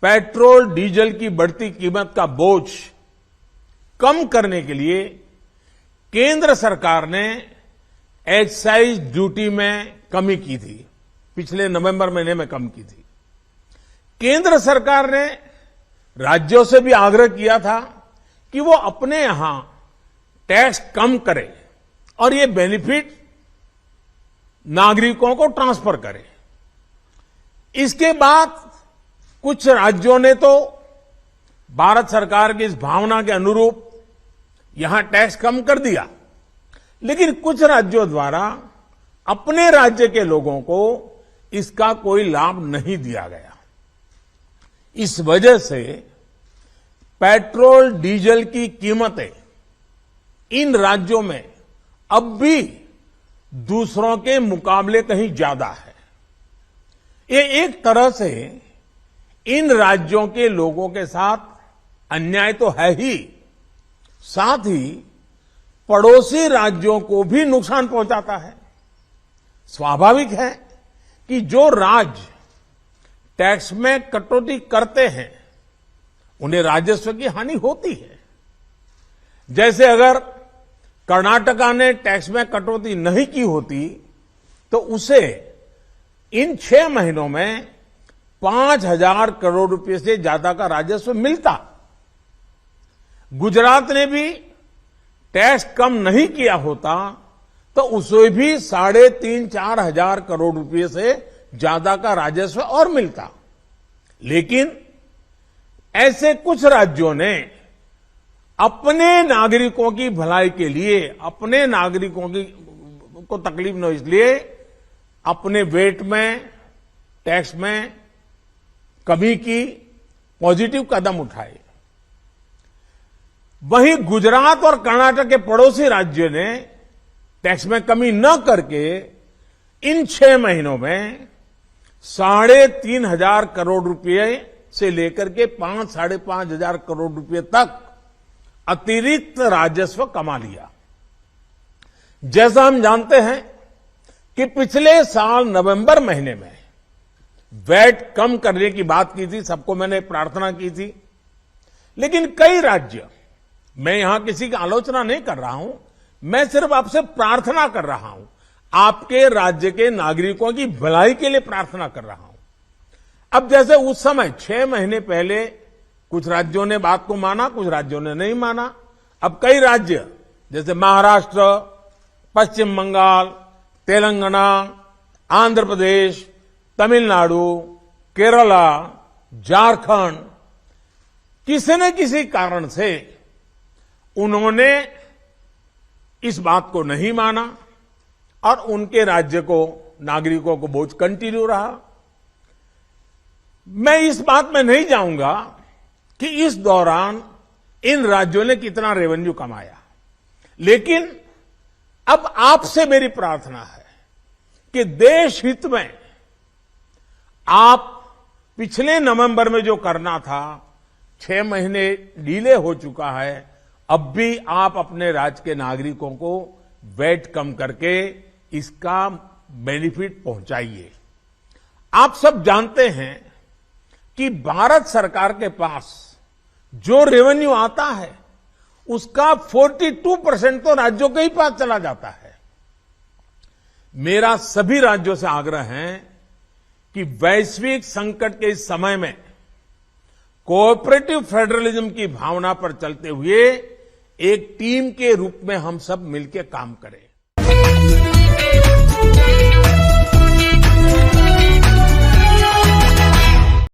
Petrol diesel की बढ़ती कीमत का बोझ कम करने के लिए केंद्र सरकार ने एक्साइज ड्यूटी में कमी की थी। पिछले नवंबर महीने में कम की थी। केंद्र सरकार ने राज्यों से भी आग्रह किया था कि वो अपने यहां टैक्स कम करें और ये बेनिफिट नागरिकों को ट्रांसफर करें। इसके बाद कुछ राज्यों ने तो भारत सरकार की इस भावना के अनुरूप यहां टैक्स कम कर दिया, लेकिन कुछ राज्यों द्वारा अपने राज्य के लोगों को इसका कोई लाभ नहीं दिया गया। इस वजह से पेट्रोल डीजल की कीमतें इन राज्यों में अब भी दूसरों के मुकाबले कहीं ज्यादा है। ये एक तरह से इन राज्यों के लोगों के साथ अन्याय तो है ही, साथ ही पड़ोसी राज्यों को भी नुकसान पहुंचाता है। स्वाभाविक है कि जो राज्य टैक्स में कटौती करते हैं उन्हें राजस्व की हानि होती है। जैसे अगर कर्नाटका ने टैक्स में कटौती नहीं की होती तो उसे इन 6 महीनों में 5,000 करोड़ रुपए से ज्यादा का राजस्व मिलता। गुजरात ने भी टैक्स कम नहीं किया होता तो उसे भी 3,500-4 हजार करोड़ रुपए से ज्यादा का राजस्व और मिलता। लेकिन ऐसे कुछ राज्यों ने अपने नागरिकों की भलाई के लिए, अपने नागरिकों को तकलीफ न हो इसलिए अपने वेट में, टैक्स में कमी की पॉजिटिव कदम उठाए। वहीं गुजरात और कर्नाटक के पड़ोसी राज्यों ने टैक्स में कमी न करके इन 6 महीनों में 3,500 करोड़ रुपए से लेकर के 5-5.5 हजार करोड़ रुपए तक अतिरिक्त राजस्व कमा लिया। जैसा हम जानते हैं कि पिछले साल नवंबर महीने में वैट कम करने की बात की थी, सबको मैंने प्रार्थना की थी, लेकिन कई राज्य, मैं यहां किसी की आलोचना नहीं कर रहा हूं, मैं सिर्फ आपसे प्रार्थना कर रहा हूं, आपके राज्य के नागरिकों की भलाई के लिए प्रार्थना कर रहा हूं। अब जैसे उस समय 6 महीने पहले कुछ राज्यों ने बात को माना, कुछ राज्यों ने नहीं माना। अब कई राज्य जैसे महाराष्ट्र, पश्चिम बंगाल, तेलंगाना, आंध्र प्रदेश, तमिलनाडु, केरला, झारखंड, किसी न किसी कारण से उन्होंने इस बात को नहीं माना और उनके राज्य को, नागरिकों को बोझ कंटिन्यू रहा। मैं इस बात में नहीं जाऊंगा कि इस दौरान इन राज्यों ने कितना रेवेन्यू कमाया, लेकिन अब आपसे मेरी प्रार्थना है कि देश हित में आप पिछले नवंबर में जो करना था, 6 महीने डिले हो चुका है, अब भी आप अपने राज्य के नागरिकों को वैट कम करके इसका बेनिफिट पहुंचाइए। आप सब जानते हैं कि भारत सरकार के पास जो रेवेन्यू आता है उसका 42% तो राज्यों के ही पास चला जाता है। मेरा सभी राज्यों से आग्रह है कि वैश्विक संकट के इस समय में कोऑपरेटिव फेडरलिज्म की भावना पर चलते हुए एक टीम के रूप में हम सब मिलकर काम करें।